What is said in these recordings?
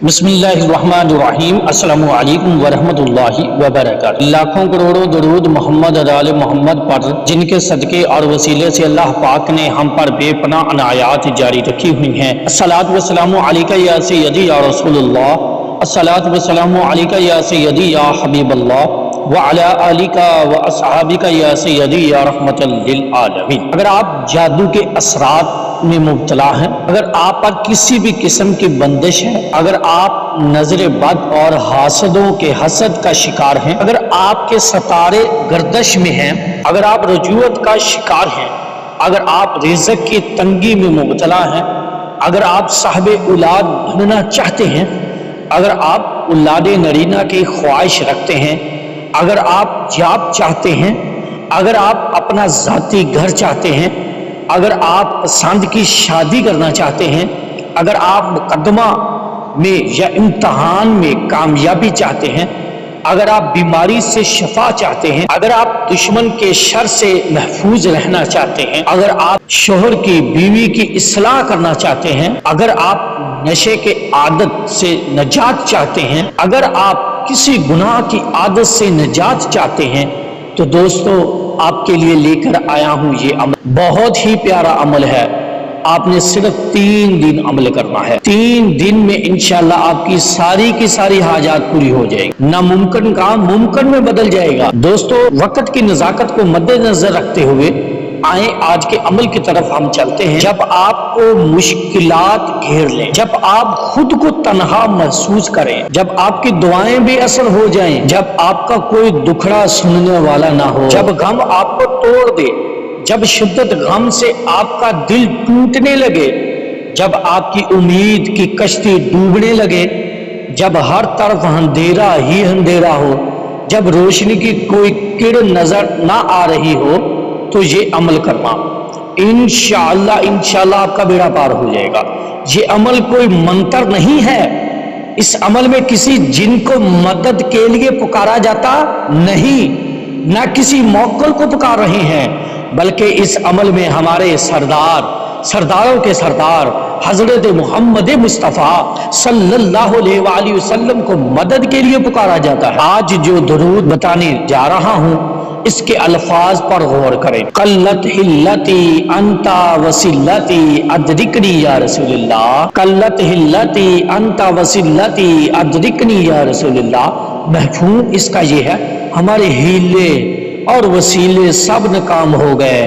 بسم اللہ الرحمن الرحیم۔ السلام علیکم ورحمۃ اللہ وبرکاتہ۔ لاکھوں کروڑوں درود محمد آل محمد پر، جن کے صدقے اور وسیلے سے اللہ پاک نے ہم پر بے پناہ عنایات جاری رکھی ہوئی ہیں۔ الصلاۃ والسلام علیک یا سیدی یا رسول اللہ، الصلاۃ والسلام علیک یا سیدی یا حبیب اللہ، وعلی آلک واصحابک یا سیدی یا رحمت للعالمین۔ اگر آپ جادو کے اثرات میں مبتلا ہیں، اگر آپ پر کسی بھی قسم کی بندش ہے، اگر آپ نظر بد اور حاسدوں کے حسد کا شکار ہیں، اگر آپ کے ستارے گردش میں ہیں، اگر آپ رجوعت کا شکار ہیں، اگر آپ رزق کی تنگی میں مبتلا ہیں، اگر آپ صاحب اولاد بننا چاہتے ہیں، اگر آپ اولاد نرینہ کی خواہش رکھتے ہیں، اگر آپ جاب چاہتے ہیں، اگر آپ اپنا ذاتی گھر چاہتے ہیں، اگر آپ پسند کی شادی کرنا چاہتے ہیں، اگر آپ مقدمہ میں یا امتحان میں کامیابی چاہتے ہیں، اگر آپ بیماری سے شفا چاہتے ہیں، اگر آپ دشمن کے شر سے محفوظ رہنا چاہتے ہیں، اگر آپ شوہر کی بیوی کی اصلاح کرنا چاہتے ہیں، اگر آپ نشے کے عادت سے نجات چاہتے ہیں، اگر آپ کسی گناہ کی عادت سے نجات چاہتے ہیں، تو دوستو آپ کے لیے لے کر آیا ہوں یہ عمل۔ بہت ہی پیارا عمل ہے، آپ نے صرف 3 دن عمل کرنا ہے۔ 3 دن میں انشاءاللہ آپ کی ساری حاجات پوری ہو جائے گی، ناممکن کام ممکن میں بدل جائے گا۔ دوستو وقت کی نزاکت کو مد نظر رکھتے ہوئے آئیں آج کے عمل کی طرف ہم چلتے ہیں۔ جب آپ کو مشکلات گھیر لیں، جب آپ خود کو تنہا محسوس کریں، جب آپ کی دعائیں بے اثر ہو جائیں، جب آپ کا کوئی دکھڑا سننے والا نہ ہو، جب غم آپ کو توڑ دے، جب شدت غم سے آپ کا دل ٹوٹنے لگے، جب آپ کی امید کی کشتی ڈوبنے لگے، جب ہر طرف اندھیرا ہی اندھیرا ہو، جب روشنی کی کوئی کرن نظر نہ آ رہی ہو، تو یہ عمل کرنا انشاءاللہ آپ کا بیڑا پار ہو جائے گا۔ یہ عمل کوئی منتر نہیں ہے، اس عمل میں کسی جن کو مدد کے لیے پکارا جاتا نہیں، نہ کسی موکل کو پکار رہے ہیں، بلکہ اس عمل میں ہمارے سرداروں کے سردار حضرت محمد مصطفیٰ صلی اللہ علیہ وآلہ وسلم کو مدد کے لیے پکارا جاتا ہے۔ آج جو درود بتانے جا رہا ہوں اس کے الفاظ پر غور کریں۔ قلت ہلتی انت وسیلتی ادرکنی یا رسول اللہ، قلت ہلتی انت وسیلتی ادرکنی یا رسول اللہ۔ مفہوم اس کا یہ ہے، ہمارے ہیلے اور وسیلے سب ناکام ہو گئے،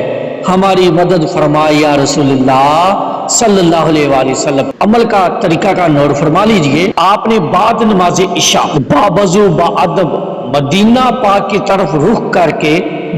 ہماری مدد فرمائے یا رسول اللہ صلی اللہ علیہ وآلہ وسلم۔ عمل کا طریقہ کا نوٹ فرما لیجئے۔ آپ نے بعد نماز عشاء باوضو باادب مدینہ پاک کی طرف رخ کر کے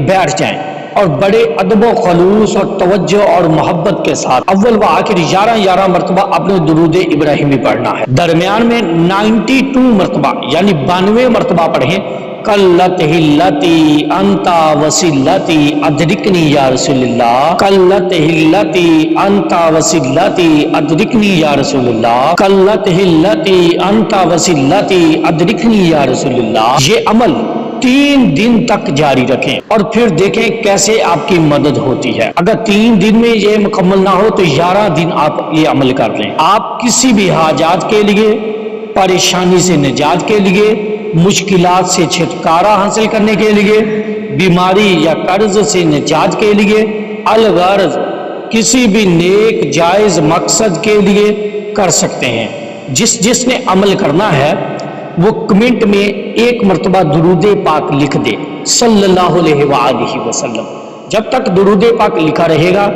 بیٹھ جائیں اور بڑے ادب و خلوص اور توجہ اور محبت کے ساتھ اول و آخر 11 مرتبہ اپنے درود ابراہیمی پڑھنا ہے۔ درمیان میں 92 مرتبہ یعنی 92 مرتبہ پڑھیں۔ قلت ہلتی انت وسیلتی ادرکنی یا رسول اللہ، قلت ہلتی انت وسیلتی ادرکنی یا رسول اللہ، قلت ہلتی انت وسیلتی ادرکنی یا رسول اللہ۔ یہ عمل 3 دن تک جاری رکھیں اور پھر دیکھیں کیسے آپ کی مدد ہوتی ہے۔ اگر 3 دن میں یہ مکمل نہ ہو تو 11 دن آپ یہ عمل کر لیں۔ آپ کسی بھی حاجات کے لیے، پریشانی سے نجات کے لیے، مشکلات سے چھٹکارا حاصل کرنے کے لیے، بیماری یا قرض سے نجات کے لیے، الغرض کسی بھی نیک جائز مقصد کے لیے کر سکتے ہیں۔ جس نے عمل کرنا ہے وہ کمنٹ میں 1 مرتبہ درود پاک لکھ دے صلی اللہ علیہ وآلہ وسلم۔ جب تک درود پاک لکھا رہے گا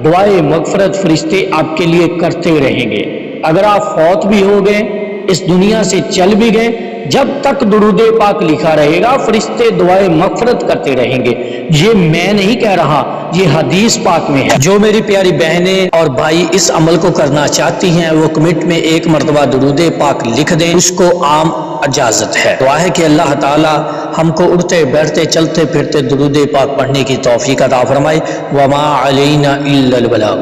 دعائے مغفرت فرشتے آپ کے لیے کرتے رہیں گے۔ اگر آپ فوت بھی ہو گئے، اس دنیا سے چل بھی گئے، جب تک درود پاک لکھا رہے گا فرشتے دعائے مغفرت کرتے رہیں گے۔ یہ میں نہیں کہہ رہا، یہ حدیث پاک میں ہے۔ جو میری پیاری بہنیں اور بھائی اس عمل کو کرنا چاہتی ہیں وہ کمنٹ میں 1 مرتبہ درود پاک لکھ دیں، اس کو عام اجازت ہے۔ دعا ہے کہ اللہ تعالی ہم کو اٹھتے بیٹھتے چلتے پھرتے درود پاک پڑھنے کی توفیق عطا فرمائے۔ وما علینا الا البلاغ۔